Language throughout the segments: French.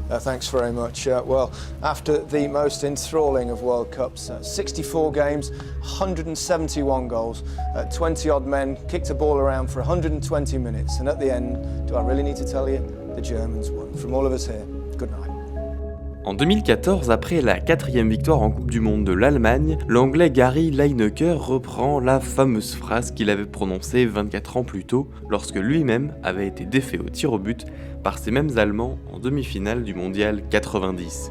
Thanks very much. Well, after the most enthralling of World Cups, 64 games, 171 goals, 20-odd men kicked a ball around for 120 minutes, and at the end, do I really need to tell you, the Germans won. From all of us here, good night. En 2014, après la 4e victoire en Coupe du Monde de l'Allemagne, l'Anglais Gary Lineker reprend la fameuse phrase qu'il avait prononcée 24 ans plus tôt, lorsque lui-même avait été défait au tir au but par ces mêmes Allemands en demi-finale du Mondial 90.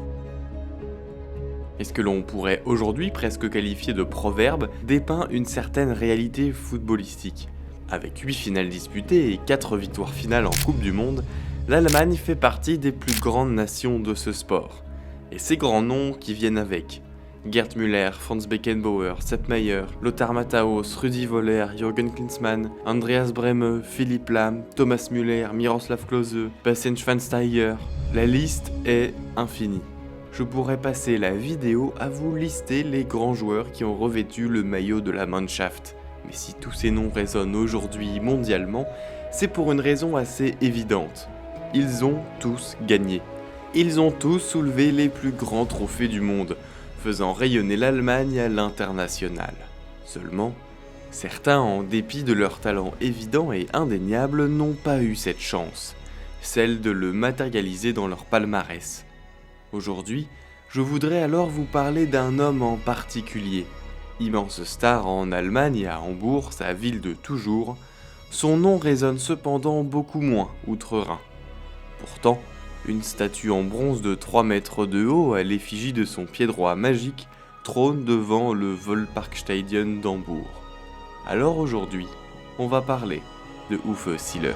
Et ce que l'on pourrait aujourd'hui presque qualifier de proverbe dépeint une certaine réalité footballistique. Avec 8 finales disputées et 4 victoires finales en Coupe du Monde, l'Allemagne fait partie des plus grandes nations de ce sport. Et ces grands noms qui viennent avec Gerd Müller, Franz Beckenbauer, Sepp Maier, Lothar Matthäus, Rudi Völler, Jürgen Klinsmann, Andreas Brehme, Philipp Lahm, Thomas Müller, Miroslav Klose, Bastian Schweinsteiger, la liste est infinie. Je pourrais passer la vidéo à vous lister les grands joueurs qui ont revêtu le maillot de la Mannschaft. Mais si tous ces noms résonnent aujourd'hui mondialement, c'est pour une raison assez évidente. Ils ont tous gagné. Ils ont tous soulevé les plus grands trophées du monde, faisant rayonner l'Allemagne à l'international. Seulement, certains, en dépit de leur talent évident et indéniable, n'ont pas eu cette chance, celle de le matérialiser dans leur palmarès. Aujourd'hui, je voudrais alors vous parler d'un homme en particulier. Immense star en Allemagne et à Hambourg, sa ville de toujours, son nom résonne cependant beaucoup moins outre-Rhin. Pourtant, une statue en bronze de 3 mètres de haut à l'effigie de son pied droit magique trône devant le Volksparkstadion d'Hambourg. Alors aujourd'hui, on va parler de Uwe Seeler.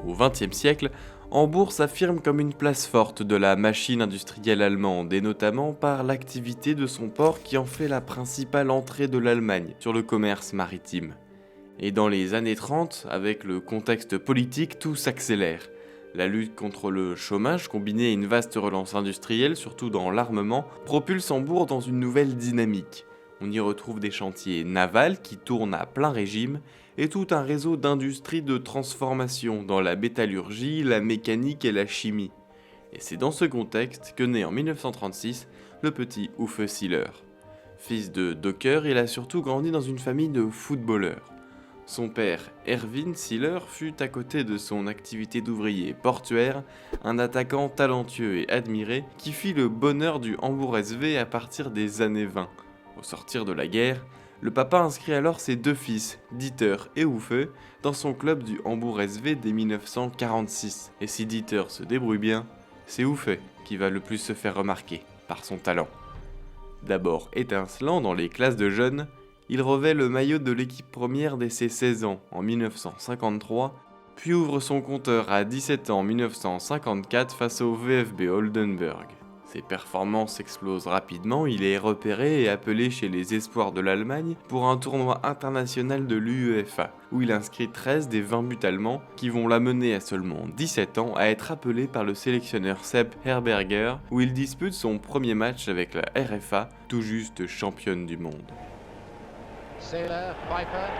Au XXe siècle, Hambourg s'affirme comme une place forte de la machine industrielle allemande et notamment par l'activité de son port qui en fait la principale entrée de l'Allemagne sur le commerce maritime. Et dans les années 30, avec le contexte politique, tout s'accélère. La lutte contre le chômage, combinée à une vaste relance industrielle, surtout dans l'armement, propulse Hambourg dans une nouvelle dynamique. On y retrouve des chantiers navals qui tournent à plein régime et tout un réseau d'industries de transformation dans la métallurgie, la mécanique et la chimie. Et c'est dans ce contexte que naît en 1936 le petit Uwe Seeler. Fils de docker, il a surtout grandi dans une famille de footballeurs. Son père, Erwin Seeler, fut à côté de son activité d'ouvrier portuaire, un attaquant talentueux et admiré qui fit le bonheur du Hambourg SV à partir des années 20. Au sortir de la guerre, le papa inscrit alors ses 2 fils, Dieter et Uwe, dans son club du Hambourg SV dès 1946. Et si Dieter se débrouille bien, c'est Uwe qui va le plus se faire remarquer par son talent. D'abord étincelant dans les classes de jeunes, il revêt le maillot de l'équipe première dès ses 16 ans en 1953, puis ouvre son compteur à 17 ans en 1954 face au VfB Oldenburg. Ses performances explosent rapidement, il est repéré et appelé chez les espoirs de l'Allemagne pour un tournoi international de l'UEFA, où il inscrit 13 des 20 buts allemands qui vont l'amener à seulement 17 ans à être appelé par le sélectionneur Sepp Herberger, où il dispute son premier match avec la RFA, tout juste championne du monde. Seeler, Pfeiffer,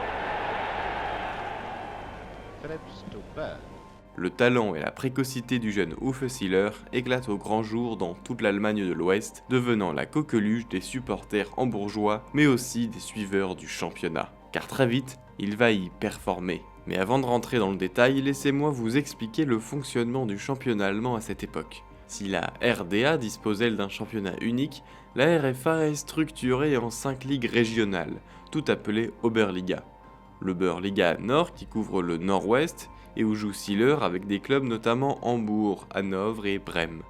Phillips to Bird. Le talent et la précocité du jeune Uwe Seeler éclatent au grand jour dans toute l'Allemagne de l'Ouest, devenant la coqueluche des supporters hambourgeois, mais aussi des suiveurs du championnat. Car très vite, il va y performer. Mais avant de rentrer dans le détail, laissez-moi vous expliquer le fonctionnement du championnat allemand à cette époque. Si la RDA dispose elle d'un championnat unique, la RFA est structurée en 5 ligues régionales, toutes appelées Oberliga. L'Oberliga Nord qui couvre le nord-ouest, et où joue Seeler avec des clubs notamment Hambourg, Hanovre et Brême.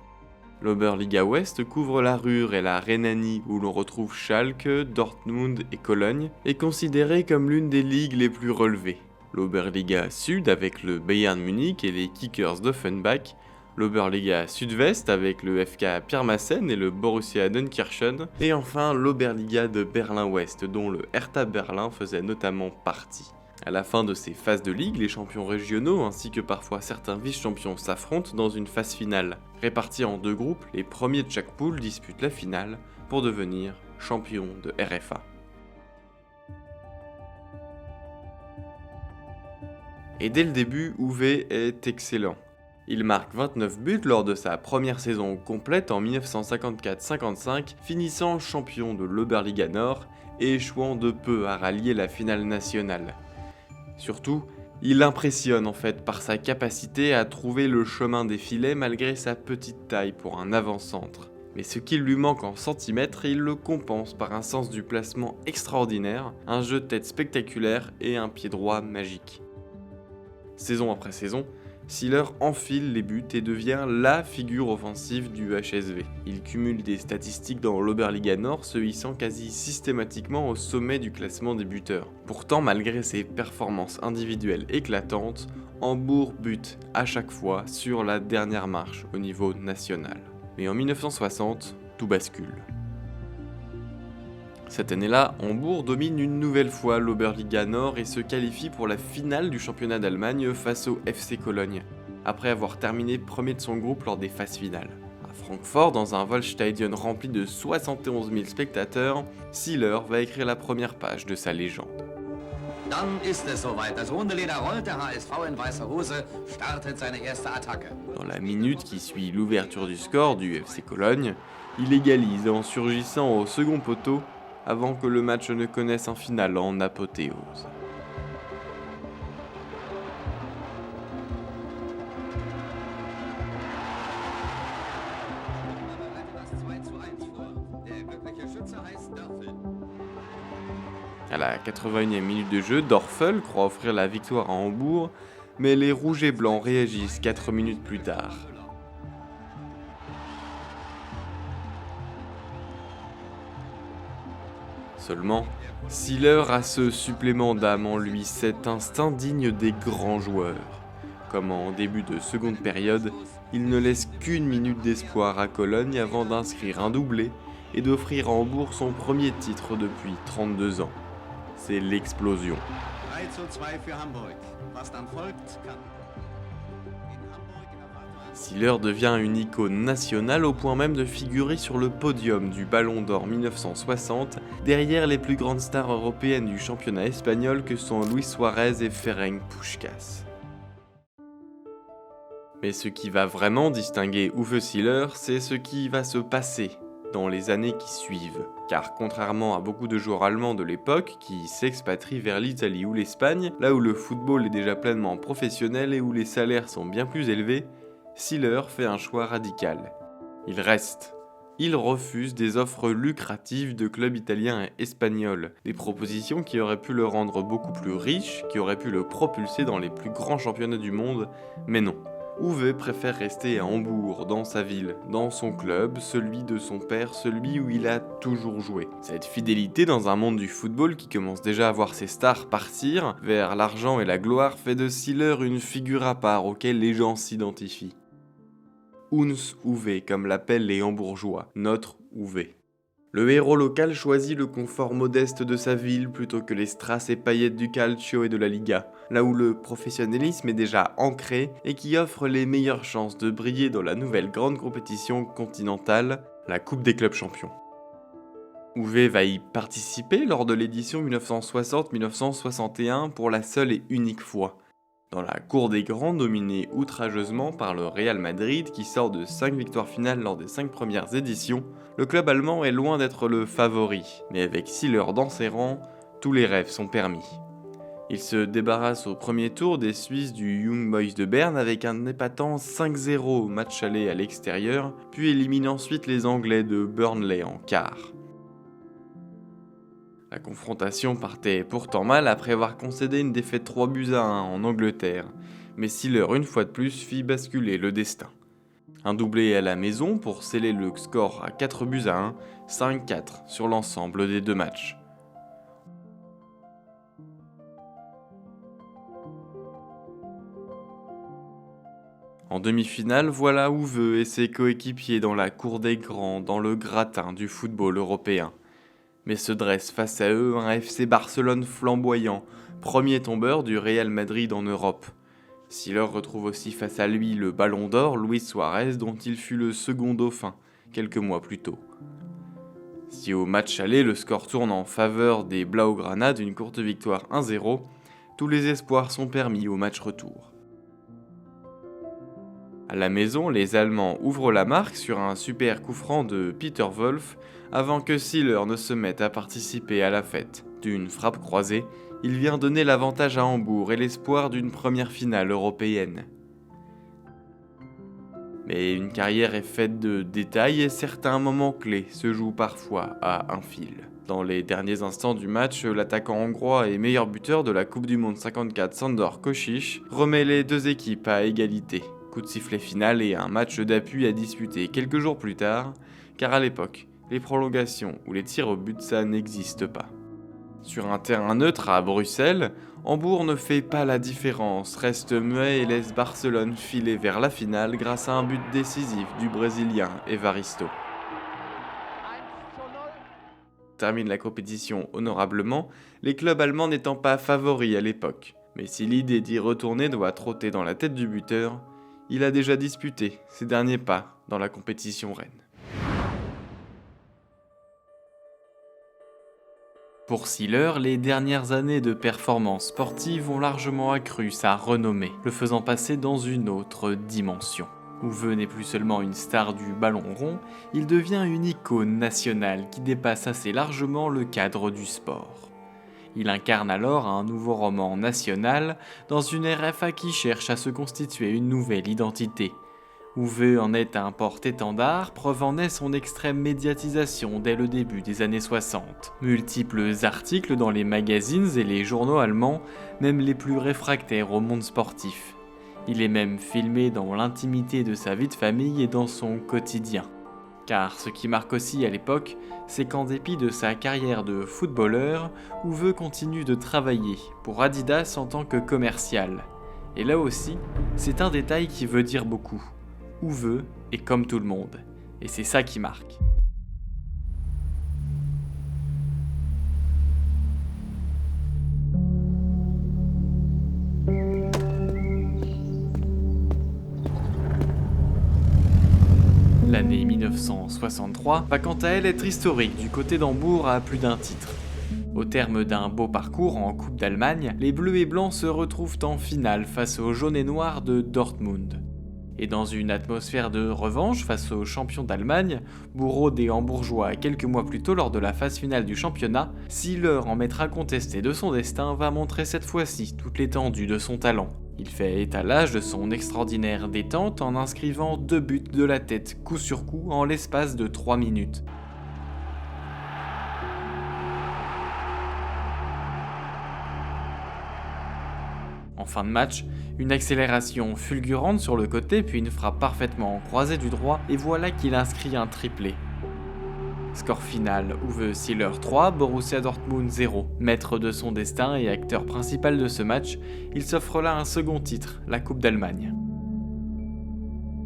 L'Oberliga Ouest couvre la Ruhr et la Rhénanie où l'on retrouve Schalke, Dortmund et Cologne, est considérée comme l'une des ligues les plus relevées. L'Oberliga Sud avec le Bayern Munich et les Kickers d'Offenbach, l'Oberliga Sud-Ouest avec le FK Pirmasens et le Borussia Dünkirchen, et enfin l'Oberliga de Berlin-Ouest dont le Hertha Berlin faisait notamment partie. À la fin de ces phases de ligue, les champions régionaux ainsi que parfois certains vice-champions s'affrontent dans une phase finale. Répartis en 2 groupes, les premiers de chaque poule disputent la finale pour devenir champions de RFA. Et dès le début, Uwe est excellent. Il marque 29 buts lors de sa première saison complète en 1954-55, finissant champion de l'Oberliga Nord et échouant de peu à rallier la finale nationale. Surtout, il impressionne en fait par sa capacité à trouver le chemin des filets malgré sa petite taille pour un avant-centre. Mais ce qui lui manque en centimètres, il le compense par un sens du placement extraordinaire, un jeu de tête spectaculaire et un pied droit magique. Saison après saison, Siller enfile les buts et devient LA figure offensive du HSV. Il cumule des statistiques dans l'Oberliga Nord, se hissant quasi systématiquement au sommet du classement des buteurs. Pourtant, malgré ses performances individuelles éclatantes, Hambourg bute à chaque fois sur la dernière marche au niveau national. Mais en 1960, tout bascule. Cette année-là, Hambourg domine une nouvelle fois l'Oberliga Nord et se qualifie pour la finale du championnat d'Allemagne face au FC Cologne, après avoir terminé premier de son groupe lors des phases finales. À Francfort, dans un Waldstadion rempli de 71 000 spectateurs, Siller va écrire la première page de sa légende. Dann ist es soweit. Das Hundeleder rollt, der HSV in weißer Hose startet seine erste Attacke. Dans la minute qui suit l'ouverture du score du FC Cologne, il égalise en surgissant au second poteau avant que le match ne connaisse un final en apothéose. À la 81e minute de jeu, Dorfel croit offrir la victoire à Hambourg, mais les rouges et blancs réagissent 4 minutes plus tard. Seulement, Siller a ce supplément d'âme en lui, cet instinct digne des grands joueurs. Comme en début de seconde période, il ne laisse qu'une minute d'espoir à Cologne avant d'inscrire un doublé et d'offrir à Hambourg son premier titre depuis 32 ans. C'est l'explosion. 3:2 für Hamburg. Was dann folgt, kann... Siller devient une icône nationale au point même de figurer sur le podium du Ballon d'Or 1960, derrière les plus grandes stars européennes du championnat espagnol que sont Luis Suarez et Ferenc Puskás. Mais ce qui va vraiment distinguer Uwe Siller, c'est ce qui va se passer dans les années qui suivent. Car contrairement à beaucoup de joueurs allemands de l'époque qui s'expatrient vers l'Italie ou l'Espagne, là où le football est déjà pleinement professionnel et où les salaires sont bien plus élevés, Siller fait un choix radical. Il reste. Il refuse des offres lucratives de clubs italiens et espagnols, des propositions qui auraient pu le rendre beaucoup plus riche, qui auraient pu le propulser dans les plus grands championnats du monde, mais non. Uwe préfère rester à Hambourg, dans sa ville, dans son club, celui de son père, celui où il a toujours joué. Cette fidélité dans un monde du football qui commence déjà à voir ses stars partir vers l'argent et la gloire fait de Siller une figure à part auquel les gens s'identifient. Uns Uwe, comme l'appellent les Hambourgeois, notre Uwe. Le héros local choisit le confort modeste de sa ville plutôt que les strass et paillettes du Calcio et de la Liga, là où le professionnalisme est déjà ancré et qui offre les meilleures chances de briller dans la nouvelle grande compétition continentale, la Coupe des clubs champions. Uwe va y participer lors de l'édition 1960-1961 pour la seule et unique fois. Dans la cour des grands, dominée outrageusement par le Real Madrid qui sort de 5 victoires finales lors des 5 premières éditions, le club allemand est loin d'être le favori, mais avec Siller dans ses rangs, tous les rêves sont permis. Il se débarrasse au premier tour des Suisses du Young Boys de Berne avec un épatant 5-0 au match aller à l'extérieur, puis élimine ensuite les Anglais de Burnley en quart. La confrontation partait pourtant mal après avoir concédé une défaite 3-1 en Angleterre, mais Siller une fois de plus fit basculer le destin. Un doublé à la maison pour sceller le score à 4-1, 5-4 sur l'ensemble des 2 matchs. En demi-finale, voilà Uwe et ses coéquipiers dans la cour des grands, dans le gratin du football européen. Mais se dresse face à eux un FC Barcelone flamboyant, premier tombeur du Real Madrid en Europe. Sealer retrouve aussi face à lui le Ballon d'Or Luis Suarez dont il fut le second dauphin quelques mois plus tôt. Si au match aller le score tourne en faveur des Blaugrana d'une courte victoire 1-0, tous les espoirs sont permis au match retour. À la maison, les Allemands ouvrent la marque sur un super coup franc de Peter Wolf avant que Sealer ne se mette à participer à la fête. D'une frappe croisée, il vient donner l'avantage à Hambourg et l'espoir d'une première finale européenne. Mais une carrière est faite de détails et certains moments clés se jouent parfois à un fil. Dans les derniers instants du match, l'attaquant hongrois et meilleur buteur de la Coupe du Monde 54 Sándor Kocsis remet les deux équipes à égalité. Coup de sifflet final et un match d'appui à disputer quelques jours plus tard, car à l'époque, les prolongations ou les tirs au but ça n'existe pas. Sur un terrain neutre à Bruxelles, Hambourg ne fait pas la différence, reste muet et laisse Barcelone filer vers la finale grâce à un but décisif du Brésilien Evaristo. Termine la compétition honorablement, les clubs allemands n'étant pas favoris à l'époque. Mais si l'idée d'y retourner doit trotter dans la tête du buteur, il a déjà disputé ses derniers pas dans la compétition reine. Pour Sealer, les dernières années de performances sportives ont largement accru sa renommée, le faisant passer dans une autre dimension. Uwe n'est plus seulement une star du ballon rond, il devient une icône nationale qui dépasse assez largement le cadre du sport. Il incarne alors un nouveau roman national dans une RFA qui cherche à se constituer une nouvelle identité. Uwe en est un porte-étendard, preuve en est son extrême médiatisation dès le début des années 60. Multiples articles dans les magazines et les journaux allemands, même les plus réfractaires au monde sportif. Il est même filmé dans l'intimité de sa vie de famille et dans son quotidien. Car ce qui marque aussi à l'époque, c'est qu'en dépit de sa carrière de footballeur, Uwe continue de travailler pour Adidas en tant que commercial. Et là aussi, c'est un détail qui veut dire beaucoup. Uwe est comme tout le monde, et c'est ça qui marque. L'année 1963 va quant à elle être historique du côté d'Hambourg à plus d'un titre. Au terme d'un beau parcours en Coupe d'Allemagne, les Bleus et Blancs se retrouvent en finale face aux Jaunes et Noirs de Dortmund. Et dans une atmosphère de revanche face aux champions d'Allemagne, bourreaux des Hambourgeois quelques mois plus tôt lors de la phase finale du championnat, Sealer, en maître incontesté de son destin, va montrer cette fois-ci toute l'étendue de son talent. Il fait étalage de son extraordinaire détente en inscrivant 2 buts de la tête coup sur coup en l'espace de 3 minutes. En fin de match, une accélération fulgurante sur le côté puis une frappe parfaitement croisée du droit et voilà qu'il inscrit un triplé. Score final, Uwe Sealer 3, Borussia Dortmund 0. Maître de son destin et acteur principal de ce match, il s'offre là un second titre, la Coupe d'Allemagne.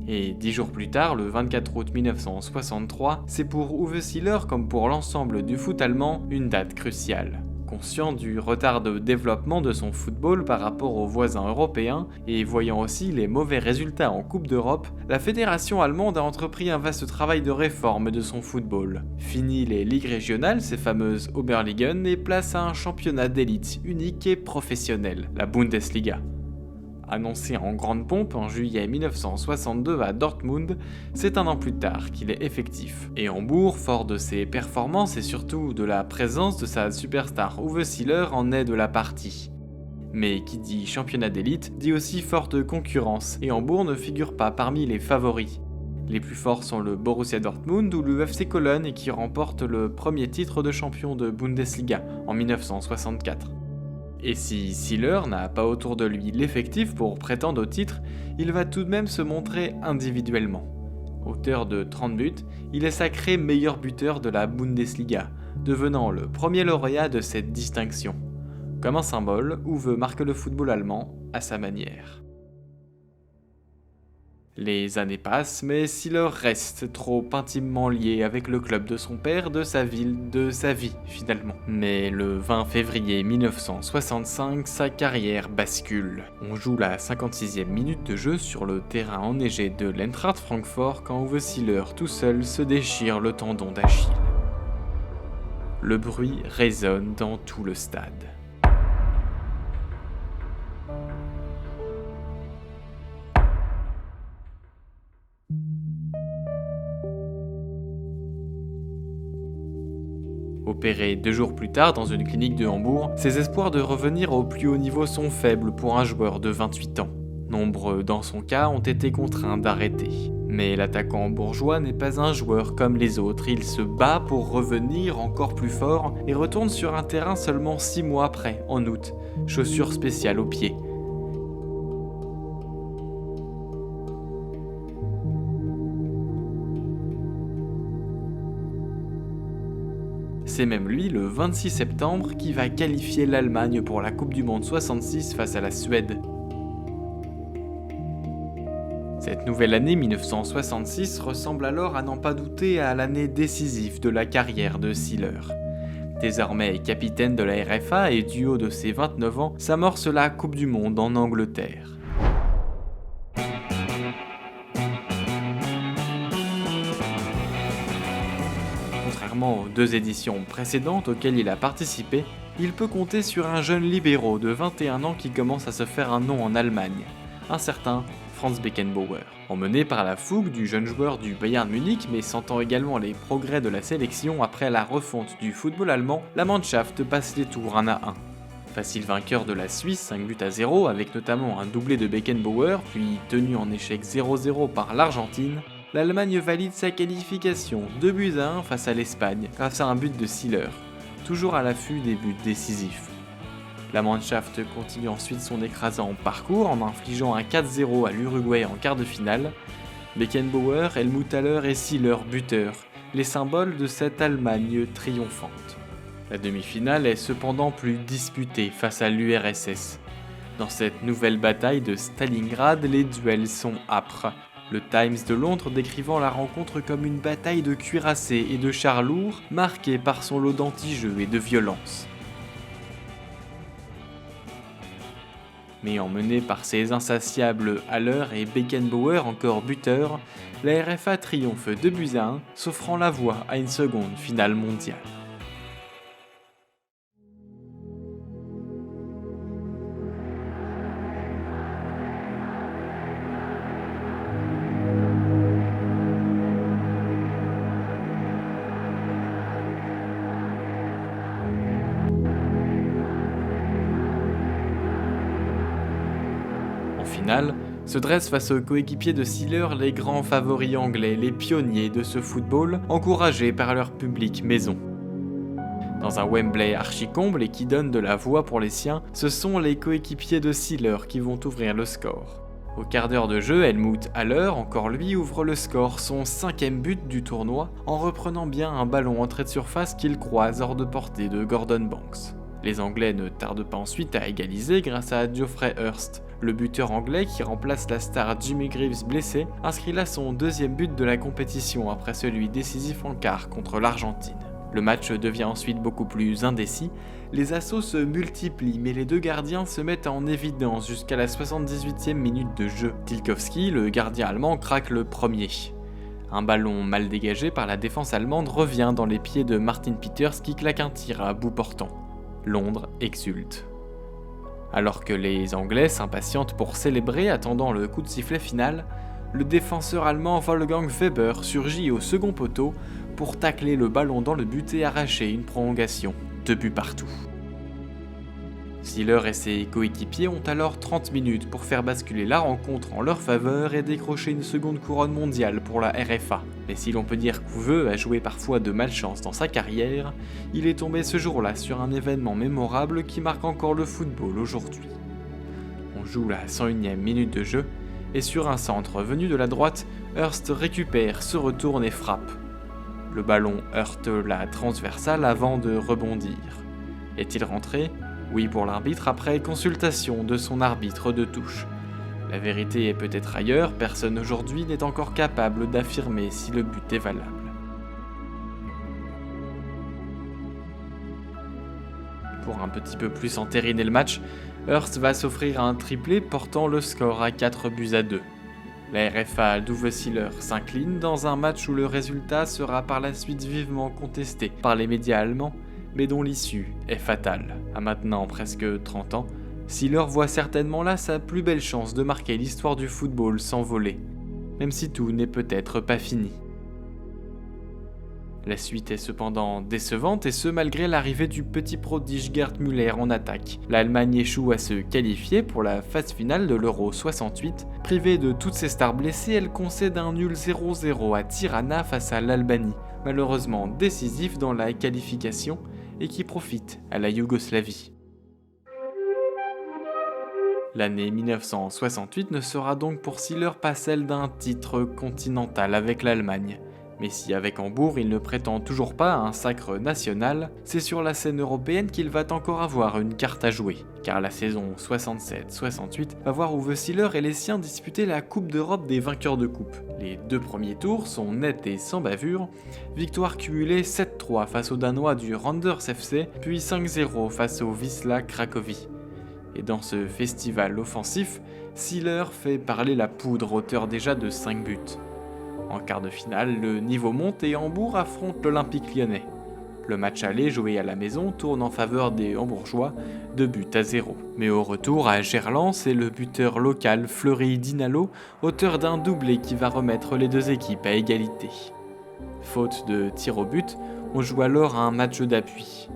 Et 10 jours plus tard, le 24 août 1963, c'est pour Uwe Sealer comme pour l'ensemble du foot allemand une date cruciale. Conscient du retard de développement de son football par rapport aux voisins européens et voyant aussi les mauvais résultats en Coupe d'Europe, la fédération allemande a entrepris un vaste travail de réforme de son football. Fini les ligues régionales, ces fameuses Oberligen, et place à un championnat d'élite unique et professionnel, la Bundesliga. Annoncé en grande pompe en juillet 1962 à Dortmund, c'est un an plus tard qu'il est effectif. Et Hambourg, fort de ses performances et surtout de la présence de sa superstar Uwe Sealer, en est de la partie. Mais qui dit championnat d'élite dit aussi forte concurrence, et Hambourg ne figure pas parmi les favoris. Les plus forts sont le Borussia Dortmund ou le FC Cologne qui remporte le premier titre de champion de Bundesliga en 1964. Et si Sealer n'a pas autour de lui l'effectif pour prétendre au titre, il va tout de même se montrer individuellement. Auteur de 30 buts, il est sacré meilleur buteur de la Bundesliga, devenant le premier lauréat de cette distinction. Comme un symbole, Uwe marque le football allemand à sa manière. Les années passent, mais Siller reste trop intimement lié avec le club de son père, de sa ville, de sa vie finalement. Mais le 20 février 1965, sa carrière bascule. On joue la 56e minute de jeu sur le terrain enneigé de l'Eintracht Francfort quand Uwe Siller tout seul se déchire le tendon d'Achille. Le bruit résonne dans tout le stade. Opéré 2 jours plus tard dans une clinique de Hambourg, ses espoirs de revenir au plus haut niveau sont faibles pour un joueur de 28 ans. Nombreux dans son cas ont été contraints d'arrêter. Mais l'attaquant bourgeois n'est pas un joueur comme les autres, il se bat pour revenir encore plus fort et retourne sur un terrain seulement 6 mois après, en août, chaussures spéciales aux pieds. C'est même lui, le 26 septembre, qui va qualifier l'Allemagne pour la Coupe du Monde 66 face à la Suède. Cette nouvelle année 1966 ressemble alors à n'en pas douter à l'année décisive de la carrière de Siller. Désormais capitaine de la RFA et du haut de ses 29 ans, s'amorce la Coupe du Monde en Angleterre. Contrairement aux 2 éditions précédentes auxquelles il a participé, il peut compter sur un jeune libéraux de 21 ans qui commence à se faire un nom en Allemagne, un certain Franz Beckenbauer. Emmené par la fougue du jeune joueur du Bayern Munich, mais sentant également les progrès de la sélection après la refonte du football allemand, la Mannschaft passe les tours 1 à 1. Facile vainqueur de la Suisse 5-0 avec notamment un doublé de Beckenbauer, puis tenu en échec 0-0 par l'Argentine, l'Allemagne valide sa qualification 2-1 face à l'Espagne grâce à un but de Siller, toujours à l'affût des buts décisifs. La Mannschaft continue ensuite son écrasant parcours en infligeant un 4-0 à l'Uruguay en quart de finale. Beckenbauer, Helmut Haller et Siller buteurs, les symboles de cette Allemagne triomphante. La demi-finale est cependant plus disputée face à l'URSS. Dans cette nouvelle bataille de Stalingrad, les duels sont âpres. Le Times de Londres décrivant la rencontre comme une bataille de cuirassés et de chars lourds, marquée par son lot d'anti-jeu et de violence. Mais emmené par ses insatiables Haller et Beckenbauer encore buteurs, la RFA triomphe 2-1, s'offrant la voie à une seconde finale mondiale. En finale, se dressent face aux coéquipiers de Siller les grands favoris anglais, les pionniers de ce football, encouragés par leur public maison. Dans un Wembley archi-comble et qui donne de la voix pour les siens, ce sont les coéquipiers de Siller qui vont ouvrir le score. Au quart d'heure de jeu, Helmut Haller, encore lui, ouvre le score, son 5e but du tournoi, en reprenant bien un ballon entrée de surface qu'il croise hors de portée de Gordon Banks. Les Anglais ne tardent pas ensuite à égaliser grâce à Geoffrey Hurst. Le buteur anglais qui remplace la star Jimmy Greaves blessé inscrit là son 2e but de la compétition après celui décisif en quart contre l'Argentine. Le match devient ensuite beaucoup plus indécis, les assauts se multiplient mais les 2 gardiens se mettent en évidence jusqu'à la 78e minute de jeu. Tilkowski, le gardien allemand, craque le premier. Un ballon mal dégagé par la défense allemande revient dans les pieds de Martin Peters qui claque un tir à bout portant. Londres exulte. Alors que les Anglais s'impatientent pour célébrer attendant le coup de sifflet final, le défenseur allemand Wolfgang Weber surgit au second poteau pour tacler le ballon dans le but et arracher une prolongation, 2 buts partout. Siller et ses coéquipiers ont alors 30 minutes pour faire basculer la rencontre en leur faveur et décrocher une seconde couronne mondiale pour la RFA. Mais si l'on peut dire qu'Uwe a joué parfois de malchance dans sa carrière, il est tombé ce jour-là sur un événement mémorable qui marque encore le football aujourd'hui. On joue la 101e minute de jeu, et sur un centre venu de la droite, Hurst récupère, se retourne et frappe. Le ballon heurte la transversale avant de rebondir. Est-il rentré ? Oui pour l'arbitre après consultation de son arbitre de touche. La vérité est peut-être ailleurs, personne aujourd'hui n'est encore capable d'affirmer si le but est valable. Pour un petit peu plus entériner le match, Hurst va s'offrir un triplé portant le score à 4-2. La RFA Douwe Seeler s'incline dans un match où le résultat sera par la suite vivement contesté par les médias allemands, mais dont l'issue est fatale. À maintenant presque 30 ans, Seeler voit certainement là sa plus belle chance de marquer l'histoire du football s'envoler, même si tout n'est peut-être pas fini. La suite est cependant décevante et ce malgré l'arrivée du petit prodige Gerd Müller en attaque. L'Allemagne échoue à se qualifier pour la phase finale de l'Euro 68. Privée de toutes ses stars blessées, elle concède un nul 0-0 à Tirana face à l'Albanie, malheureusement décisif dans la qualification et qui profite à la Yougoslavie. L'année 1968 ne sera donc pour Seeler pas celle d'un titre continental avec l'Allemagne. Mais si avec Hambourg il ne prétend toujours pas à un sacre national, c'est sur la scène européenne qu'il va encore avoir une carte à jouer. Car la saison 67-68 va voir Uwe Seeler et les siens disputer la Coupe d'Europe des vainqueurs de coupe. Les 2 premiers tours sont nets et sans bavure, victoire cumulée 7-3 face aux Danois du Randers FC, puis 5-0 face au Wisla Cracovie. Et dans ce festival offensif, Seeler fait parler la poudre, auteur déjà de 5 buts. En quart de finale, le niveau monte et Hambourg affronte l'Olympique lyonnais. Le match aller joué à la maison tourne en faveur des Hambourgeois, 2-0. Mais au retour à Gerland, c'est le buteur local Fleury Dinalo, auteur d'un doublé qui va remettre les 2 équipes à égalité. Faute de tir au but, on joue alors un match d'appui.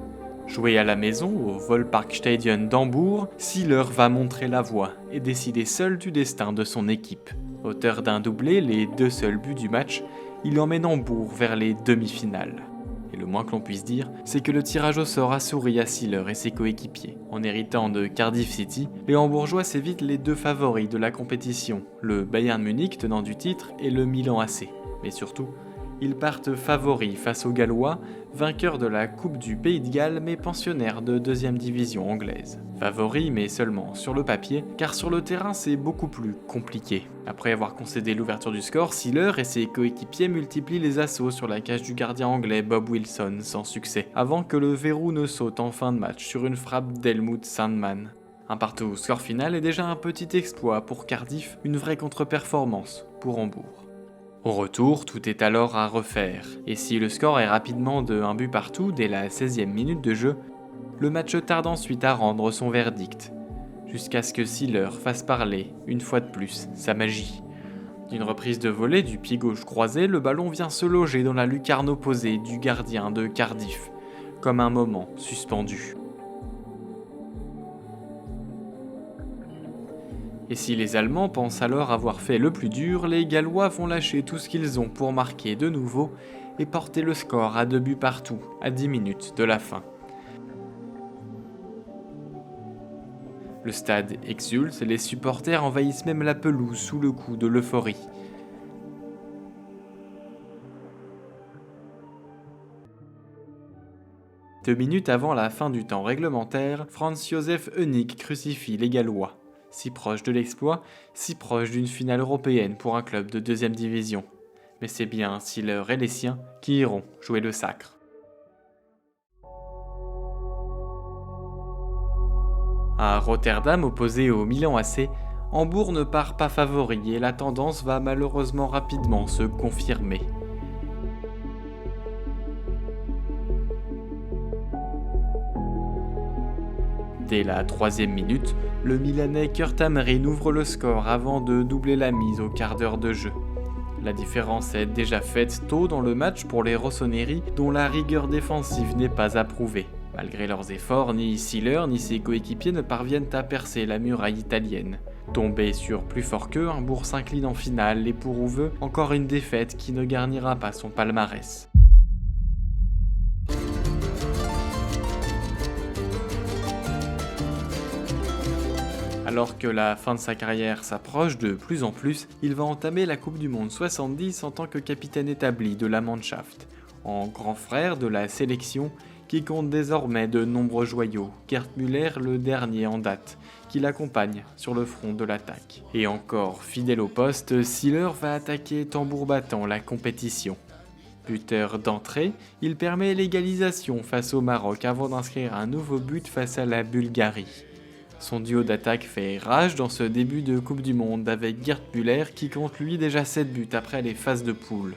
Joué à la maison au Volksparkstadion d'Hambourg, Seeler va montrer la voie et décider seul du destin de son équipe. Auteur d'un doublé, les 2 seuls buts du match, il emmène Hambourg vers les demi-finales. Et le moins que l'on puisse dire, c'est que le tirage au sort a souri à Seeler et ses coéquipiers. En héritant de Cardiff City, les Hambourgeois s'évitent les 2 favoris de la compétition, le Bayern Munich tenant du titre et le Milan AC. Mais surtout, ils partent favoris face aux Gallois, vainqueurs de la Coupe du Pays de Galles mais pensionnaires de 2e division anglaise. Favoris mais seulement sur le papier, car sur le terrain c'est beaucoup plus compliqué. Après avoir concédé l'ouverture du score, Seeler et ses coéquipiers multiplient les assauts sur la cage du gardien anglais Bob Wilson sans succès, avant que le verrou ne saute en fin de match sur une frappe d'Helmut Sandman. Un partout score final est déjà un petit exploit pour Cardiff, une vraie contre-performance pour Hambourg. Au retour, tout est alors à refaire, et si le score est rapidement de 1 but partout dès la 16e minute de jeu, le match tarde ensuite à rendre son verdict, jusqu'à ce que Seeler fasse parler, une fois de plus, sa magie. D'une reprise de volée du pied gauche croisé, le ballon vient se loger dans la lucarne opposée du gardien de Cardiff, comme un moment suspendu. Et si les Allemands pensent alors avoir fait le plus dur, les Gallois vont lâcher tout ce qu'ils ont pour marquer de nouveau et porter le score à 2 buts partout, à 10 minutes de la fin. Le stade exulte et les supporters envahissent même la pelouse sous le coup de l'euphorie. Deux minutes avant la fin du temps réglementaire, Franz Josef Hönig crucifie les Gallois. Si proche de l'exploit, si proche d'une finale européenne pour un club de 2e division. Mais c'est bien Seeler et les siens qui iront jouer le sacre. À Rotterdam, opposé au Milan AC, Hambourg ne part pas favori et la tendance va malheureusement rapidement se confirmer. Dès la 3e minute, le Milanais Kurt Hamrén ouvre le score avant de doubler la mise au quart d'heure de jeu. La différence est déjà faite tôt dans le match pour les Rossoneri, dont la rigueur défensive n'est pas approuvée. Malgré leurs efforts, ni Seeler ni ses coéquipiers ne parviennent à percer la muraille italienne. Tombé sur plus fort qu'eux, Hambourg s'incline en finale et pour Uwe, encore une défaite qui ne garnira pas son palmarès. Alors que la fin de sa carrière s'approche de plus en plus, il va entamer la Coupe du Monde 70 en tant que capitaine établi de la Mannschaft. En grand frère de la sélection, qui compte désormais de nombreux joyaux, Gerd Müller le dernier en date, qui l'accompagne sur le front de l'attaque. Et encore fidèle au poste, Siller va attaquer tambour battant la compétition. Buteur d'entrée, il permet l'égalisation face au Maroc avant d'inscrire un nouveau but face à la Bulgarie. Son duo d'attaque fait rage dans ce début de Coupe du Monde avec Gerd Müller qui compte lui déjà 7 buts après les phases de poule.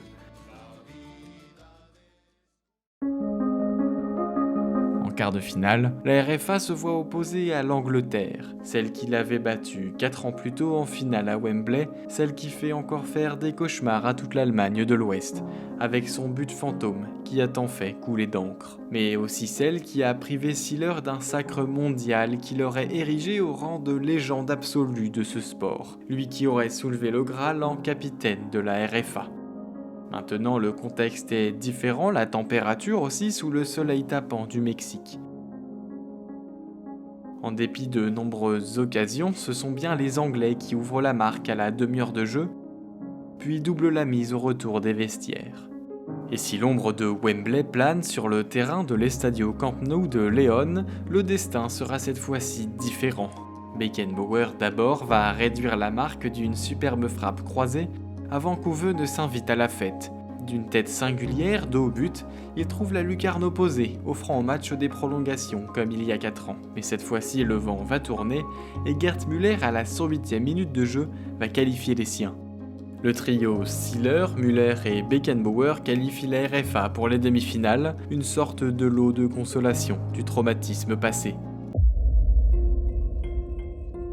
En quart de finale, la RFA se voit opposée à l'Angleterre, celle qui l'avait battue 4 ans plus tôt en finale à Wembley, celle qui fait encore faire des cauchemars à toute l'Allemagne de l'Ouest, avec son but fantôme qui a tant fait couler d'encre. Mais aussi celle qui a privé Siller d'un sacre mondial qui l'aurait érigé au rang de légende absolue de ce sport, lui qui aurait soulevé le Graal en capitaine de la RFA. Maintenant, le contexte est différent, la température aussi sous le soleil tapant du Mexique. En dépit de nombreuses occasions, ce sont bien les Anglais qui ouvrent la marque à la demi-heure de jeu, puis doublent la mise au retour des vestiaires. Et si l'ombre de Wembley plane sur le terrain de l'Estadio Camp Nou de León, le destin sera cette fois-ci différent. Beckenbauer d'abord va réduire la marque d'une superbe frappe croisée, avant qu'Ouve ne s'invite à la fête. D'une tête singulière, dos au but, il trouve la lucarne opposée, offrant au match des prolongations comme il y a 4 ans. Mais cette fois-ci, le vent va tourner et Gerd Müller, à la 108e minute de jeu, va qualifier les siens. Le trio Siller, Müller et Beckenbauer qualifie la RFA pour les demi-finales, une sorte de lot de consolation du traumatisme passé.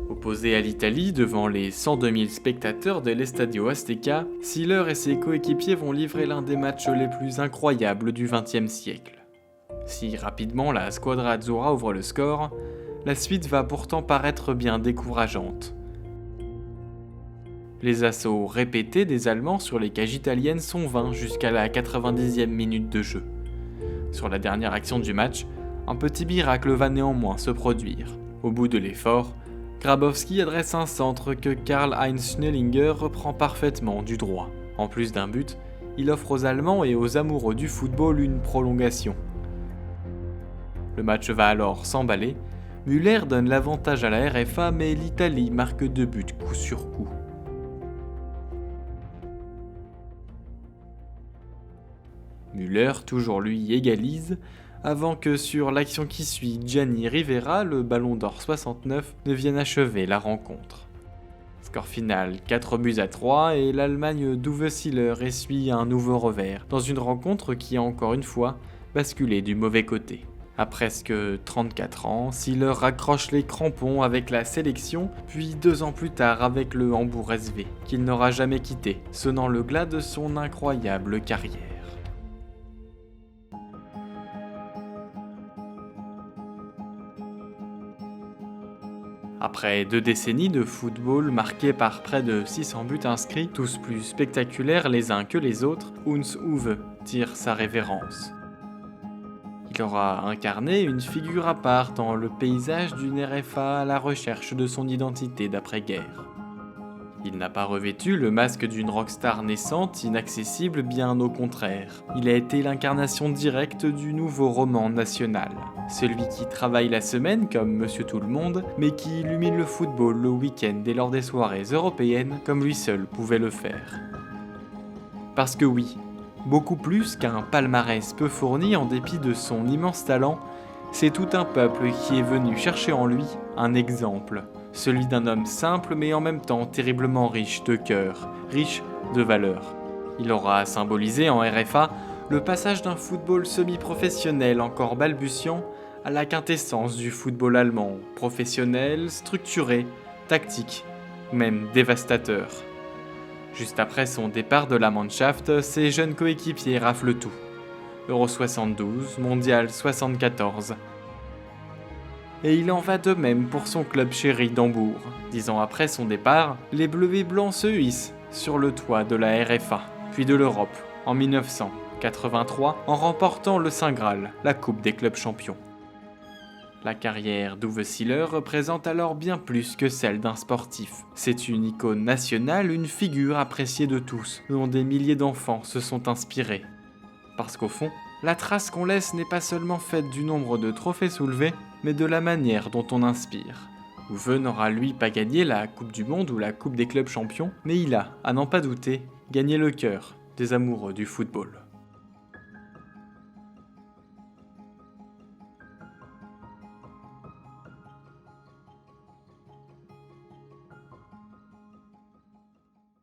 Opposé à l'Italie, devant les 102 000 spectateurs de l'Estadio Azteca, Siller et ses coéquipiers vont livrer l'un des matchs les plus incroyables du XXe siècle. Si rapidement la Squadra Azzurra ouvre le score, la suite va pourtant paraître bien décourageante. Les assauts répétés des Allemands sur les cages italiennes sont vains jusqu'à la 90e minute de jeu. Sur la dernière action du match, un petit miracle va néanmoins se produire. Au bout de l'effort, Grabowski adresse un centre que Karl-Heinz Schnellinger reprend parfaitement du droit. En plus d'un but, il offre aux Allemands et aux amoureux du football une prolongation. Le match va alors s'emballer. Müller donne l'avantage à la RFA, mais l'Italie marque 2 buts coup sur coup. Müller, toujours lui, égalise, avant que sur l'action qui suit, Gianni Rivera, le ballon d'or 69, ne vienne achever la rencontre. Score final 4-3 et l'Allemagne d'Uwe Siller essuie un nouveau revers, dans une rencontre qui a encore une fois basculé du mauvais côté. À presque 34 ans, Siller raccroche les crampons avec la sélection, puis 2 ans plus tard avec le Hambourg SV, qu'il n'aura jamais quitté, sonnant le glas de son incroyable carrière. Après 2 décennies de football marquées par près de 600 buts inscrits, tous plus spectaculaires les uns que les autres, Hans Uwe tire sa révérence. Il aura incarné une figure à part dans le paysage d'une RFA à la recherche de son identité d'après-guerre. Il n'a pas revêtu le masque d'une rockstar naissante, inaccessible, bien au contraire. Il a été l'incarnation directe du nouveau roman national. Celui qui travaille la semaine comme Monsieur Tout-le-Monde, mais qui illumine le football le week-end et lors des soirées européennes comme lui seul pouvait le faire. Parce que oui, beaucoup plus qu'un palmarès peu fourni en dépit de son immense talent, c'est tout un peuple qui est venu chercher en lui un exemple. Celui d'un homme simple mais en même temps terriblement riche de cœur, riche de valeurs. Il aura symbolisé en RFA le passage d'un football semi-professionnel encore balbutiant à la quintessence du football allemand, professionnel, structuré, tactique, même dévastateur. Juste après son départ de la Mannschaft, ses jeunes coéquipiers raflent tout. Euro 72, Mondial 74. Et il en va de même pour son club chéri d'Hambourg. 10 ans après son départ, les bleus et blancs se hissent sur le toit de la RFA, puis de l'Europe, en 1983, en remportant le Saint Graal, la Coupe des clubs champions. La carrière d'Uwe Siller représente alors bien plus que celle d'un sportif. C'est une icône nationale, une figure appréciée de tous, dont des milliers d'enfants se sont inspirés. Parce qu'au fond, La trace qu'on laisse n'est pas seulement faite du nombre de trophées soulevés, mais de la manière dont on inspire. Uwe n'aura lui pas gagné la Coupe du Monde ou la Coupe des clubs champions, mais il a, à n'en pas douter, gagné le cœur des amoureux du football.